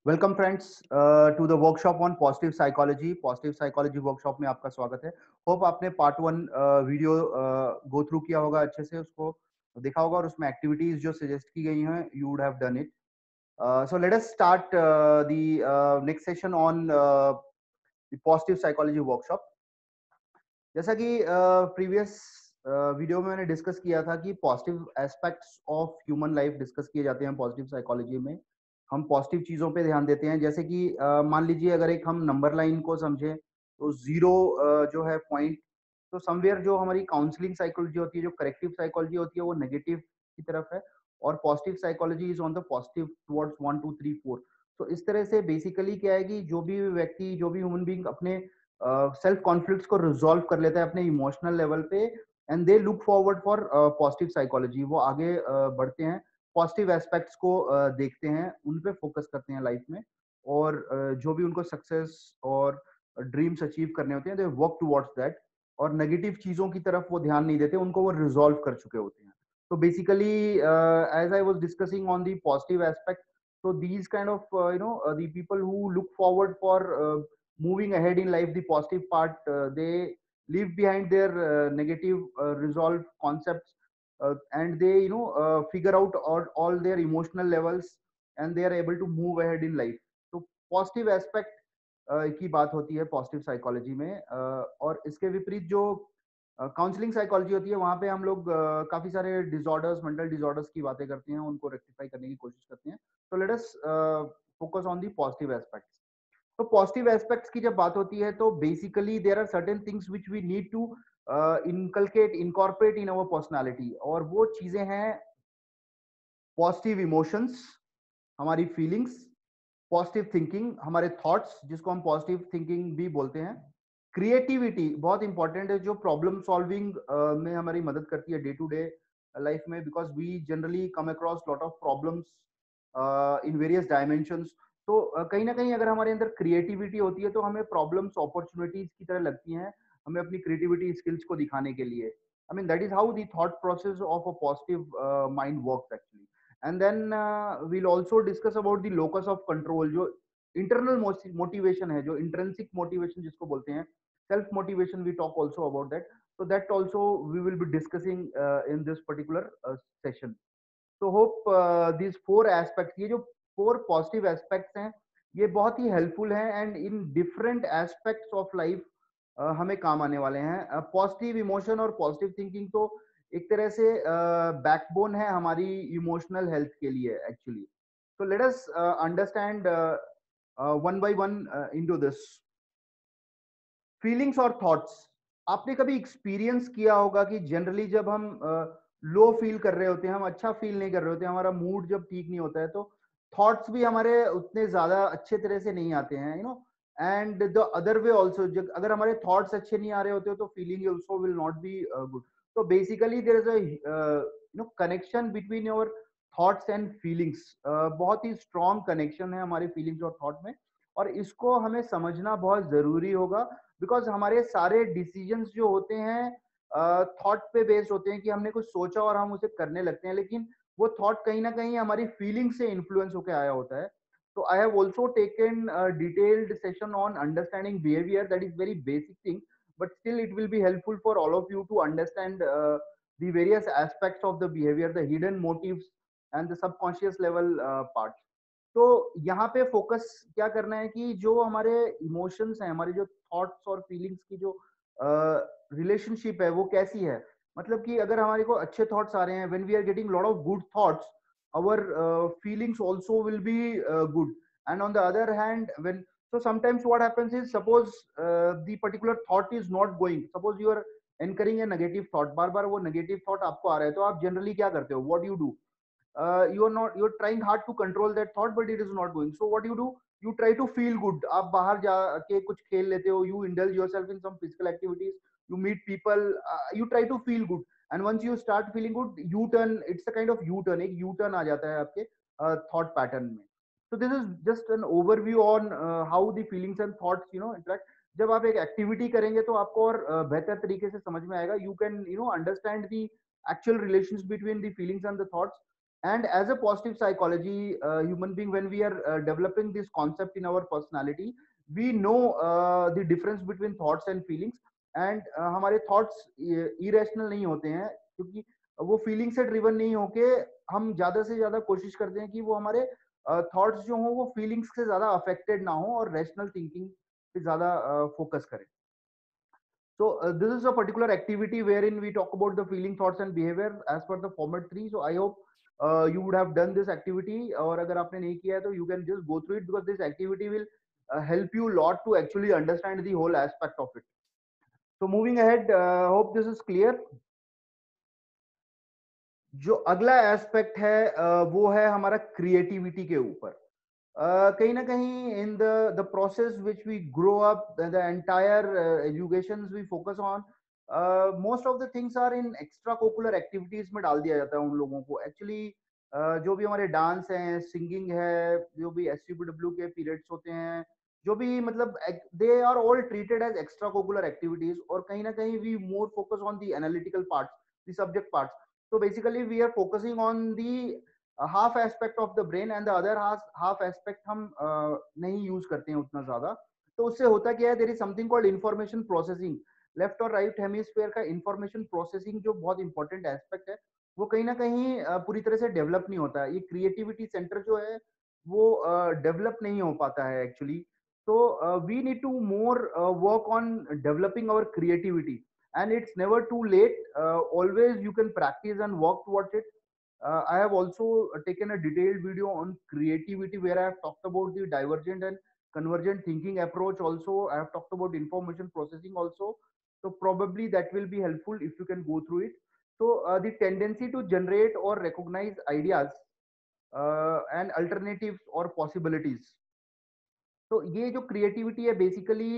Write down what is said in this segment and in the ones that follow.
Welcome friends to the workshop on positive psychology. Positive psychology workshop में आपका स्वागत है। होप आपने part one video go through किया होगा, अच्छे से उसको देखा होगा और उसमें एक्टिविटीज जो सजेस्ट की गई हैं you would have done it. So let us start the next session on the positive psychology workshop. जैसा कि प्रीवियस वीडियो में मैंने डिस्कस किया था कि positive aspects of human life discuss किए जाते हैं पॉजिटिव साइकोलॉजी में। हम पॉजिटिव चीजों पे ध्यान देते हैं, जैसे कि मान लीजिए अगर एक हम नंबर लाइन को समझें तो जीरो जो है पॉइंट, तो समवेयर जो हमारी काउंसलिंग साइकोलॉजी होती है, जो करेक्टिव साइकोलॉजी होती है, वो नेगेटिव की तरफ है और positive psychology is on the positive towards 1 2 3 4। तो इस तरह से बेसिकली क्या है कि जो भी व्यक्ति, जो भी ह्यूमन बीइंग अपने सेल्फ कॉन्फ्लिक्ट्स को रिजॉल्व कर लेता है अपने इमोशनल लेवल पे, and they look forward for positive psychology, वो आगे बढ़ते हैं, पॉजिटिव एस्पेक्ट्स को देखते हैं, उन पे फोकस करते हैं लाइफ में, और जो भी उनको सक्सेस और ड्रीम्स अचीव करने होते हैं दे वर्क टुवर्ड्स दैट, और नेगेटिव चीजों की तरफ वो ध्यान नहीं देते, उनको वो रिजॉल्व कर चुके होते हैं। तो basically as I was discussing on the positive aspect, so these kind of the people who look forward for moving ahead in life, the positive part, they leave behind their negative resolve concepts, and they figure out all their emotional levels, and they are able to move ahead in life. तो positive aspect की बात होती है positive psychology में, और इसके विपरीत जो काउंसलिंग साइकोलॉजी होती है वहां पे हम लोग काफी सारे डिसऑर्डर्स, मेंटल डिसऑर्डर्स की बातें करते हैं, उनको रेक्टिफाई करने की कोशिश करते हैं। तो let us focus on the positive aspects. तो पॉजिटिव एस्पेक्ट्स की जब बात होती है तो basically there are certain things which we need to inculcate, incorporate in our personality, और वो चीजें हैं पॉजिटिव इमोशंस, हमारी फीलिंग्स, पॉजिटिव थिंकिंग, हमारे थॉट्स जिसको हम पॉजिटिव थिंकिंग भी बोलते हैं, क्रिएटिविटी बहुत इंपॉर्टेंट है जो प्रॉब्लम सॉल्विंग में हमारी मदद करती है डे टू डे लाइफ में, because we generally come across lot of problems in various dimensions. तो कहीं ना कहीं अगर हमारे अंदर क्रिएटिविटी होती है तो हमें प्रॉब्लम्स अपॉर्चुनिटीज की तरह लगती हैं, हमें अपनी क्रिएटिविटी स्किल्स को दिखाने के लिए। I mean that is how the thought process of a positive mind works actually. And then we'll also discuss about the locus of control, जो इंटरनल मोटिवेशन है, जो इंट्रिंसिक मोटिवेशन जिसको बोलते हैं, self motivation, we talk also about that. so that also we will be discussing in this particular session. So hope these four aspects, ये जो four positive aspects हैं, ये बहुत ही हेल्पफुल हैं and in different aspects of life हमें काम आने वाले हैं। पॉजिटिव इमोशन और पॉजिटिव थिंकिंग तो एक तरह से बैकबोन है हमारी इमोशनल हेल्थ के लिए actually. so let us understand one by one into this. Feelings और थॉट्स, आपने कभी एक्सपीरियंस किया होगा कि जनरली जब हम लो फील कर रहे होते हैं, हम अच्छा फील नहीं कर रहे होते हैं, हमारा मूड जब ठीक नहीं होता है, तो थॉट्स भी हमारे उतने ज्यादा अच्छे तरह से नहीं आते हैं, and the other way also, अगर हमारे थॉट्स अच्छे नहीं आ रहे होते हो तो feeling also will not be good. तो basically there is a connection between your thoughts and feelings. बहुत ही स्ट्रॉन्ग कनेक्शन है हमारे फीलिंग्स और थॉट में, और इसको हमें समझना बहुत जरूरी होगा, बिकॉज हमारे सारे डिसीजंस जो होते हैं थॉट पे बेस्ड होते हैं कि हमने कुछ सोचा और हम उसे करने लगते हैं, लेकिन वो थॉट कहीं ना कहीं हमारी फीलिंग से इन्फ्लुएंस होकर आया होता है। तो I have also taken detailed session on understanding behaviour, that is very basic thing, but still it will be helpful for all of you to understand the various aspects of the behavior, the hidden motives and the subconscious level parts. तो यहाँ पे focus क्या करना है कि जो हमारे emotions हैं, हमारी जो थॉट्स और फीलिंग्स की जो रिलेशनशिप है वो कैसी है। मतलब कि अगर हमारे को अच्छे थॉट्स आ रहे हैं, when we are getting lot of good thoughts, our feelings also will be good. And on the other hand, when, so sometimes what happens is, suppose the particular thought is not going, suppose you are incurring a negative thought, बार बार वो negative thought आपको आ रहा है, तो आप generally क्या करते हो, what do you do? You're trying hard to control that thought but it is not going, so what do, you try to feel good, आप बाहर जाके कुछ खेल लेते हो, you indulge yourself in some physical activities, you meet people, you try to feel good, and once you start feeling good, you turn, it's a kind of u-turn, एक u-turn आ जाता है आपके thought pattern में। so this is just an overview on how the feelings and thoughts interact। जब आप एक activity करेंगे तो आपको और बेहतर तरीके से समझ में आएगा, you can understand the actual relations between the feelings and the thoughts। And as a positive psychology human being, when we are developing this concept in our personality, we know the difference between thoughts and feelings. And हमारे thoughts irrational नहीं होते हैं, क्योंकि वो feeling से driven नहीं होके हम ज्यादा से ज्यादा कोशिश करते हैं कि वो हमारे थॉट्स जो हो वो फीलिंग्स से ज्यादा अफेक्टेड ना हो और रैशनल थिंकिंग पे ज्यादा फोकस करें. So this is a particular activity wherein we talk about the feeling, thoughts and behavior as per the format 3. So I hope you would have done this activity, और अगर आपने नहीं किया है तो you can just go through it, because this activity will help you a lot to actually understand the whole aspect of it. So moving ahead, hope this is clear. जो अगला aspect है वो है हमारा क्रिएटिविटी के ऊपर. कहीं ना कहीं in the process which we grow up, the entire educations we focus on, most of the things are in extra curricular activities में डाल दिया जाता है उन लोगों को. एक्चुअली जो भी हमारे डांस हैं, सिंगिंग है, जो भी SCBW के पीरियड्स होते हैं, जो भी मतलब they are all treated as extra curricular activities. और कहीं ना कहीं we more focus on the analytical parts, the subject parts. So basically we are focusing on the half aspect of the brain, and the other half aspect हम नहीं use करते हैं उतना ज्यादा. तो उससे होता क्या है, there is something called information processing. Left और राइट हेमिस्फीयर का इंफॉर्मेशन प्रोसेसिंग जो बहुत इंपॉर्टेंट एस्पेक्ट है, वो कहीं ना कहीं पूरी तरह से डेवलप नहीं होता है. ये क्रिएटिविटी सेंटर जो है वो डेवलप नहीं हो पाता है एक्चुअली. तो we need to more work on developing our creativity, and it's never too late. Always you can practice and work towards it. I have also taken a detailed video on creativity where I have talked about the divergent and convergent thinking approach. Also I have talked about information processing also, so probably that will be helpful if you can go through it. So the tendency to generate or recognize ideas and alternatives or possibilities. तो ये जो creativity है basically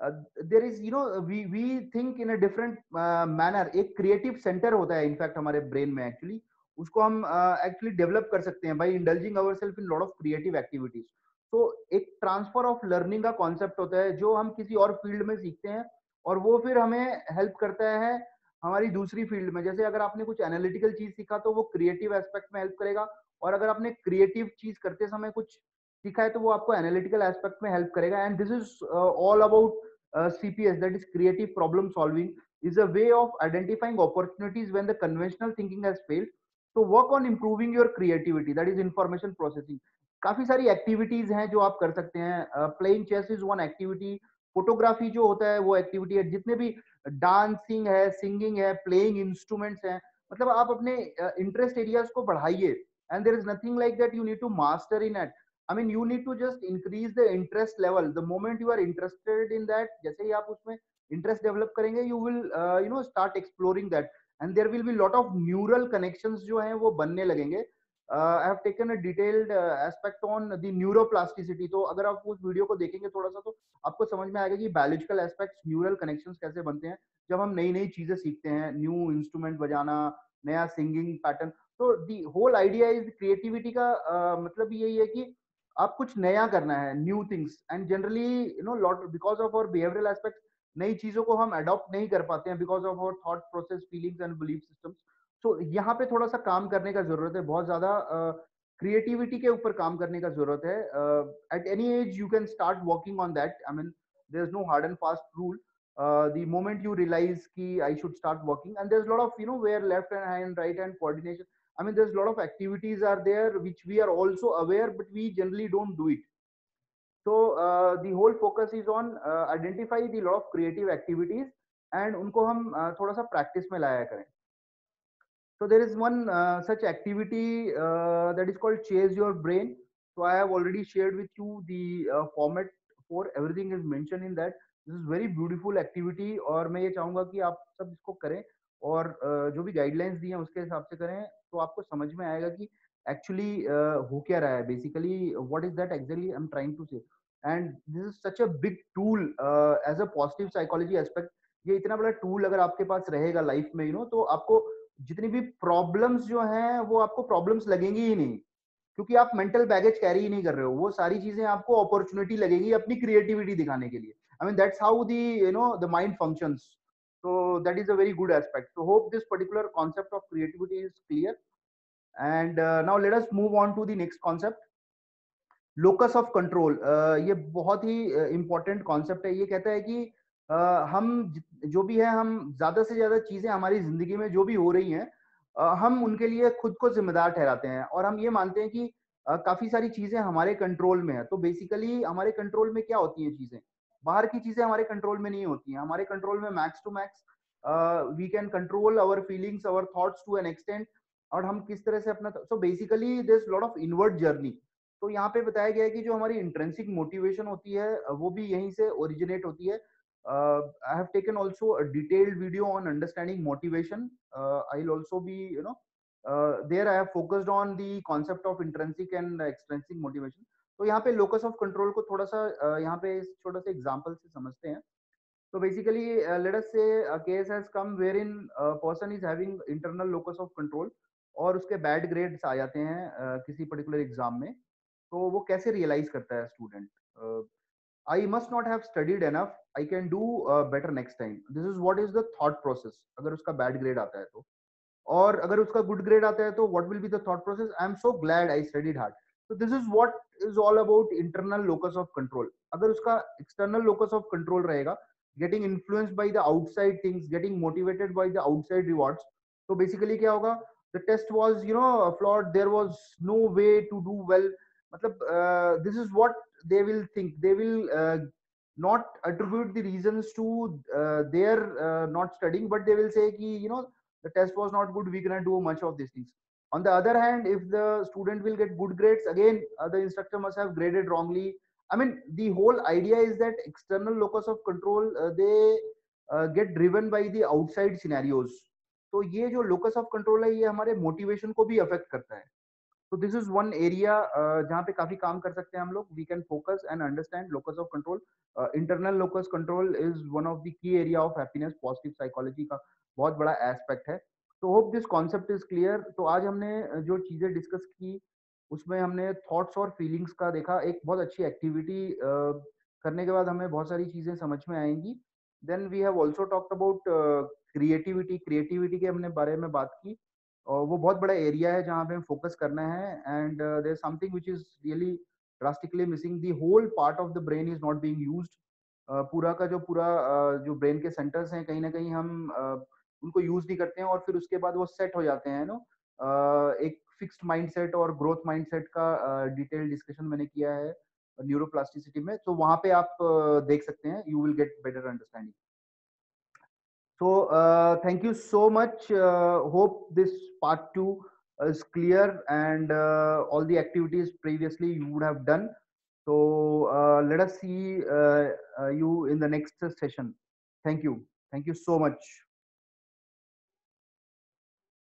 there is you know we think in a different manner. एक creative centre होता है in fact हमारे brain में actually, उसको हम एक्चुअली डेवलप कर सकते हैं by indulging ourselves in lot of creative activities. तो एक ट्रांसफर ऑफ लर्निंग का कॉन्सेप्ट होता है जो हम किसी और फील्ड में सीखते हैं, और वो फिर हमें हेल्प करता है हमारी दूसरी फील्ड में. जैसे अगर आपने कुछ एनालिटिकल चीज सीखा तो वो क्रिएटिव एस्पेक्ट में हेल्प करेगा, और अगर आपने क्रिएटिव चीज करते समय कुछ सीखा है तो वो आपको एनालिटिकल एस्पेक्ट में हेल्प करेगा. And this is all about CPS, that is creative problem solving, is a way of identifying opportunities when the conventional thinking has failed. So work on improving your creativity, that is information processing. काफी सारी activities हैं जो आप कर सकते हैं. Playing chess is one activity. Photography जो होता है वो एक्टिविटी है. जितने भी डांसिंग है, सिंगिंग है, प्लेइंग इंस्ट्रूमेंट्स हैं, मतलब आप अपने इंटरेस्ट एरियाज को बढ़ाइए. And there is nothing like that you need to master in it. I mean, you need to just increase the interest level. The moment you are interested in that, जैसे ही आप उसमें interest develop करेंगे, you will start exploring that, and there will be lot of neural connections जो हैं वो बनने लगेंगे. I have taken a detailed aspect on the neuroplasticity. तो अगर आप उस वीडियो को देखेंगे थोड़ा सा तो आपको समझ में आएगा कि biological aspects, neural connections कैसे बनते हैं जब हम नई नई चीजें सीखते हैं, न्यू इंस्ट्रूमेंट बजाना, नया सिंगिंग पैटर्न. तो the whole idea is creativity का मतलब यही है कि आप कुछ नया करना है, new things. And generally lot because of our behavioural aspect, नई चीजों को हम अडॉप्ट नहीं कर पाते हैं because of our thought process, feelings and belief systems. So यहाँ पे थोड़ा सा काम करने का जरूरत है, बहुत ज्यादा क्रिएटिविटी के ऊपर काम करने का जरूरत है. At any age you can start working on that. I mean there is no hard and fast rule. The moment you realize ki I should start working, and there's a lot of where left hand, right hand coordination. I mean, there's a lot of activities are there which we are also aware, but we generally don't do it. So the whole focus is on identify the lot of creative activities and उनको हम थोड़ा सा practice में लाया करें. So there is one such activity that is called Chase Your Brain. So I have already shared with you the format for everything is mentioned in that. This is very beautiful activity और मैं ये चाहूंगा कि आप सब इसको करें और जो भी गाइडलाइंस दी हैं उसके हिसाब से करें, तो आपको समझ में आएगा कि एक्चुअली हो क्या रहा है. Basically what is that actually I am trying to say. And this is such a big tool as a positive psychology aspect. ये इतना बड़ा टूल अगर आपके पास रहेगा लाइफ में तो आपको जितनी भी प्रॉब्लम्स जो हैं वो आपको प्रॉब्लम्स लगेंगी ही नहीं, क्योंकि आप मेंटल बैगेज कैरी ही नहीं कर रहे हो. वो सारी चीजें आपको अपॉर्चुनिटी लगेगी अपनी क्रिएटिविटी दिखाने के लिए. I mean that's how the the mind functions. So that is a very good aspect. So hope this particular concept of creativity is clear. And now let us move on to the next concept, locus of control. ये बहुत ही important concept है। ये कहता है कि हम जो भी है, हम ज्यादा से ज्यादा चीजें हमारी जिंदगी में जो भी हो रही हैं, हम उनके लिए खुद को जिम्मेदार ठहराते हैं, और हम ये मानते हैं कि काफी सारी चीजें हमारे कंट्रोल में है। तो बेसिकली हमारे कंट्रोल में क्या होती हैं चीजें, बाहर की चीजें हमारे कंट्रोल में नहीं होती हैं। हमारे कंट्रोल में max to max we can control our feelings, our thoughts to an extent, और हम किस तरह से अपना, so basically there is lot of inward journey. तो यहाँ पे बताया गया है कि जो हमारी इंट्रिंसिक मोटिवेशन होती है वो भी यहीं से ओरिजिनेट होती है। I have taken also a detailed video on understanding motivation. I will also be there I have focused on the concept of intrinsic and extrinsic motivation. तो यहाँ पे लोकस ऑफ कंट्रोल को थोड़ा सा यहाँ पे छोटा सा एग्जांपल से समझते हैं। So basically, let us say a case has come wherein a person is having internal locus of control, और उसके बैड ग्रेड्स आ जाते हैं किसी पर्टिकुलर एग्जाम में। तो वो कैसे रियलाइज करता है student, I must not have studied enough, I can do better next time, this is what is the thought process अगर उसका बैड ग्रेड आता है तो। और अगर उसका गुड ग्रेड आता है तो what will be the thought process, I am so glad I studied hard. तो this is what is all about internal locus of control. अगर उसका एक्सटर्नल लोकस ऑफ कंट्रोल रहेगा, getting influenced by the outside things, getting motivated by the outside rewards, so basically क्या होगा, the test was flawed, there was no way to do well, मतलब this is what they will think, they will not attribute the reasons to their not studying, but they will say कि the test was not good, we cannot do much of these things. On the other hand, if the student will get good grades, again the instructor must have graded wrongly. I mean, the whole idea is that external locus of control, they get driven by the outside scenarios. तो ये जो locus of control है, ये हमारे motivation को भी affect करता है। So this is one area जहाँ पे काफी काम कर सकते हैं हम लोग. We can focus and understand locus of control. Internal locus control is one of the key area of happiness. Positive psychology का बहुत बड़ा aspect है. So hope this concept is clear. तो आज हमने जो चीजें discuss की, उसमें हमने थॉट्स और फीलिंग्स का देखा। एक बहुत अच्छी एक्टिविटी करने के बाद हमें बहुत सारी चीजें समझ में आएंगी। Then we have also talked about creativity. Creativity के हमने बारे में बात की, और वो बहुत बड़ा एरिया है जहाँ पे हमें फोकस करना है। And there is something which is really drastically missing, the whole part of the brain is not being used. पूरा का जो पूरा जो ब्रेन के सेंटर्स हैं, कहीं ना कहीं हम उनको यूज नहीं करते हैं, और फिर उसके बाद वो सेट हो जाते हैं एक फिक्स्ड माइंडसेट और ग्रोथ माइंडसेट का डिटेल डिस्कशन मैंने किया है न्यूरोप्लास्टिसिटी में। तो वहां पे आप देख सकते हैं, you will get better understanding. So thank you so much. Hope this part 2 is clear, and all the activities previously you would have done. So let us see you in the next session. Thank you. Thank you so much.